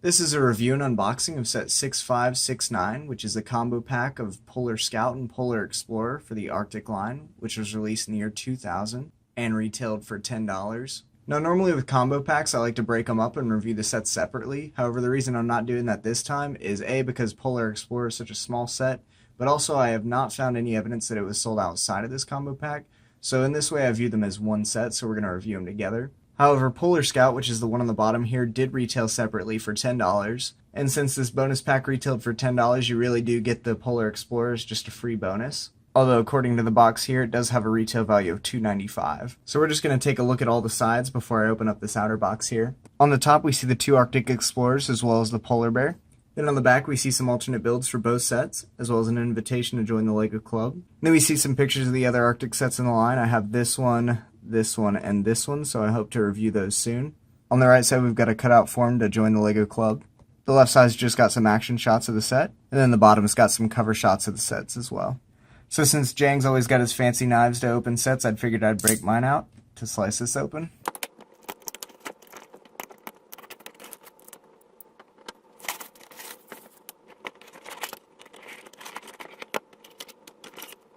This is a review and unboxing of set 6569, which is a combo pack of Polar Scout and Polar Explorer for the Arctic line, which was released in the year 2000 and retailed for $10. Now, normally with combo packs, I like to break them up and review the sets separately. However, the reason I'm not doing that this time is A, because Polar Explorer is such a small set, but also I have not found any evidence that it was sold outside of this combo pack. So in this way, I view them as one set, so we're going to review them together. However, Polar Scout, which is the one on the bottom here, did retail separately for $10. And since this bonus pack retailed for $10, you really do get the Polar Explorer as just a free bonus. Although, according to the box here, it does have a retail value of $2.95. So we're just going to take a look at all the sides before I open up this outer box here. On the top, we see the two Arctic Explorers as well as the Polar Bear. Then on the back, we see some alternate builds for both sets, as well as an invitation to join the LEGO Club. Then we see some pictures of the other Arctic sets in the line. I have this one, and this one, so I hope to review those soon. On the right side, we've got a cutout form to join the LEGO Club. The left side's just got some action shots of the set, and then the bottom's got some cover shots of the sets as well. So since Jang's always got his fancy knives to open sets, I'd figured I'd break mine out to slice this open.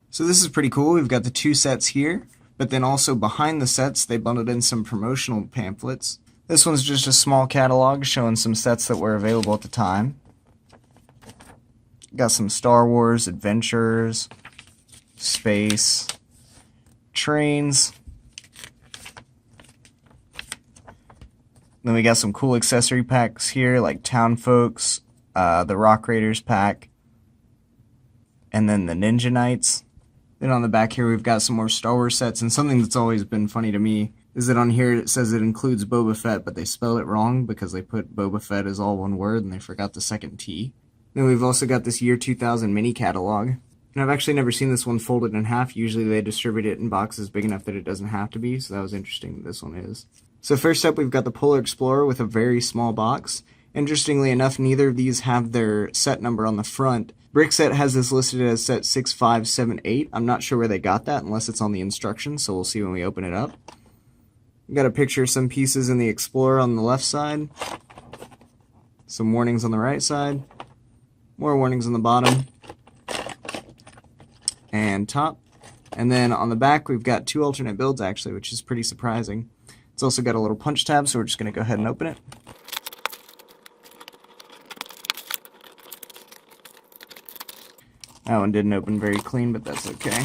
So this is pretty cool. We've got the two sets here, but then also behind the sets, they bundled in some promotional pamphlets. This one's just a small catalog showing some sets that were available at the time. Got some Star Wars, Adventures, Space, Trains. Then we got some cool accessory packs here like Town Folks, the Rock Raiders pack, and then the Ninja Knights. Then on the back here we've got some more Star Wars sets, and something that's always been funny to me is that on here it says it includes Boba Fett, but they spelled it wrong because they put Boba Fett as all one word and they forgot the second T. Then we've also got this year 2000 mini catalog. And I've actually never seen this one folded in half. Usually they distribute it in boxes big enough that it doesn't have to be, so that was interesting that this one is. So first up we've got the Polar Explorer with a very small box. Interestingly enough, neither of these have their set number on the front. Brickset has this listed as set 6578. I'm not sure where they got that unless it's on the instructions, so we'll see when we open it up. We've got a picture of some pieces in the Explorer on the left side. Some warnings on the right side. More warnings on the bottom and top. And then on the back we've got two alternate builds actually, which is pretty surprising. It's also got a little punch tab, so we're just going to go ahead and open it. That one didn't open very clean, but that's okay.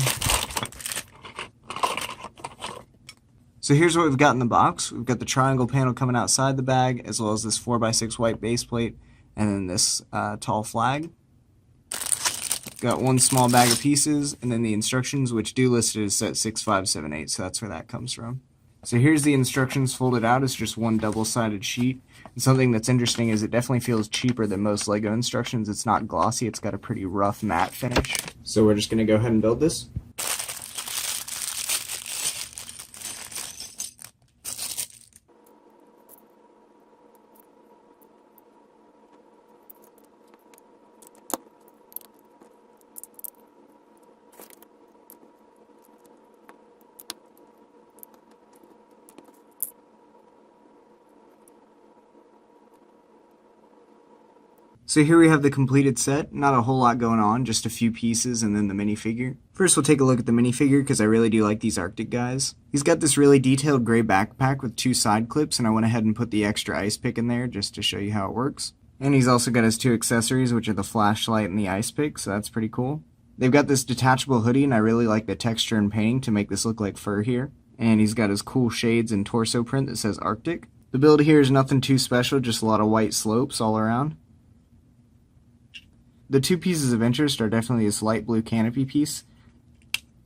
So here's what we've got in the box. We've got the triangle panel coming outside the bag, as well as this 4x6 white base plate, and then this tall flag. Got one small bag of pieces, and then the instructions, which do list it as set 6578, so that's where that comes from. So here's the instructions folded out. It's just one double-sided sheet. And something that's interesting is it definitely feels cheaper than most LEGO instructions. It's not glossy, it's got a pretty rough matte finish. So we're just going to go ahead and build this. So here we have the completed set. Not a whole lot going on, just a few pieces and then the minifigure. First we'll take a look at the minifigure because I really do like these Arctic guys. He's got this really detailed gray backpack with two side clips, and I went ahead and put the extra ice pick in there just to show you how it works. And he's also got his two accessories, which are the flashlight and the ice pick, so that's pretty cool. They've got this detachable hoodie, and I really like the texture and painting to make this look like fur here. And he's got his cool shades and torso print that says Arctic. The build here is nothing too special, just a lot of white slopes all around. The two pieces of interest are definitely this light blue canopy piece,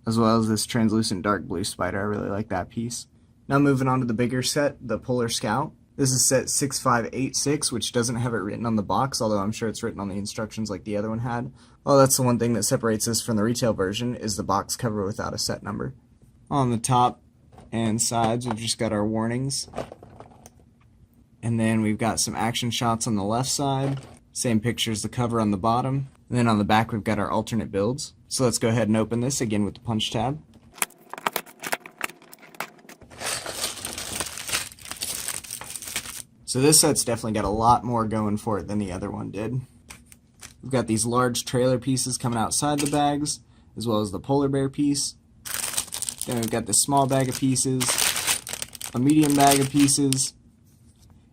as well as this translucent dark blue spider. I really like that piece. Now moving on to the bigger set, the Polar Scout. This is set 6586, which doesn't have it written on the box, although I'm sure it's written on the instructions like the other one had. Well, that's the one thing that separates this from the retail version, is the box cover without a set number. On the top and sides, we've just got our warnings. And then we've got some action shots on the left side. Same picture as the cover on the bottom. And then on the back we've got our alternate builds. So let's go ahead and open this again with the punch tab. So this set's definitely got a lot more going for it than the other one did. We've got these large trailer pieces coming outside the bags, as well as the polar bear piece. Then we've got this small bag of pieces, a medium bag of pieces,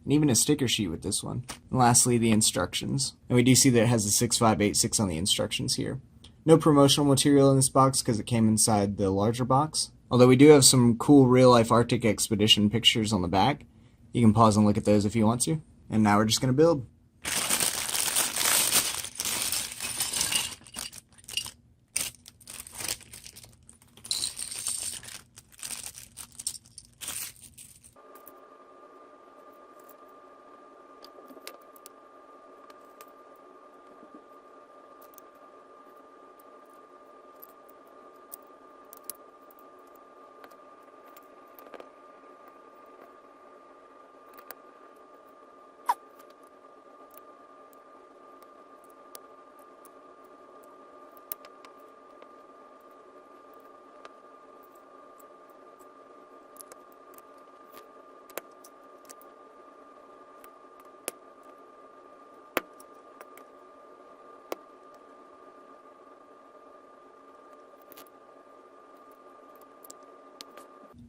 and even a sticker sheet with this one. And lastly, the instructions. And we do see that it has the 6586 on the instructions here. No promotional material in this box because it came inside the larger box. Although we do have some cool real-life Arctic expedition pictures on the back. You can pause and look at those if you want to. And now we're just going to build.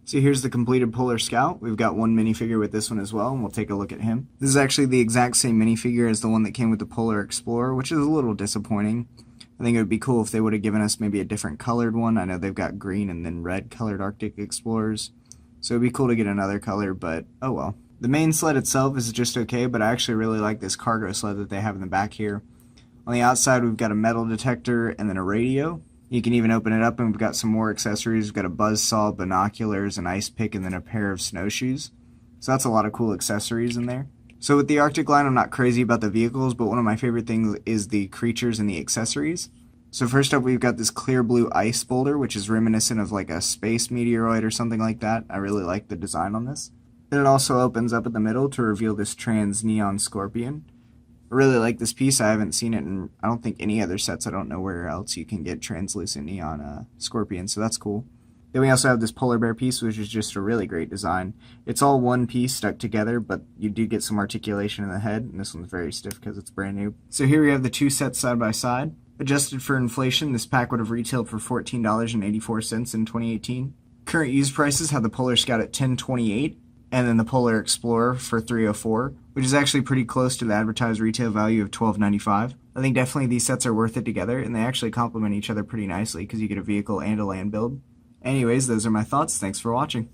So here's the completed Polar Scout. We've got one minifigure with this one as well, and we'll take a look at him. This is actually the exact same minifigure as the one that came with the Polar Explorer, which is a little disappointing. I think it would be cool if they would have given us maybe a different colored one. I know they've got green and then red colored Arctic Explorers, so it'd be cool to get another color, but oh well. The main sled itself is just okay, but I actually really like this cargo sled that they have in the back here. On the outside, we've got a metal detector and then a radio. You can even open it up and we've got some more accessories. We've got a buzzsaw, binoculars, an ice pick, and then a pair of snowshoes. So that's a lot of cool accessories in there. So with the Arctic line, I'm not crazy about the vehicles, but one of my favorite things is the creatures and the accessories. So first up, we've got this clear blue ice boulder, which is reminiscent of like a space meteoroid or something like that. I really like the design on this. Then it also opens up at the middle to reveal this trans neon scorpion. I really like this piece. I haven't seen it in, I don't think, any other sets. I don't know where else you can get translucent neon scorpion, so that's cool. Then we also have this polar bear piece, which is just a really great design. It's all one piece stuck together, but you do get some articulation in the head, and this one's very stiff because it's brand new. So here we have the two sets side by side. Adjusted for inflation, this pack would have retailed for $14.84 in 2018. Current used prices have the Polar Scout at $10.28, and then the Polar Explorer for $304, which is actually pretty close to the advertised retail value of $12.95. I think definitely these sets are worth it together, and they actually complement each other pretty nicely because you get a vehicle and a land build. Anyways, those are my thoughts. Thanks for watching.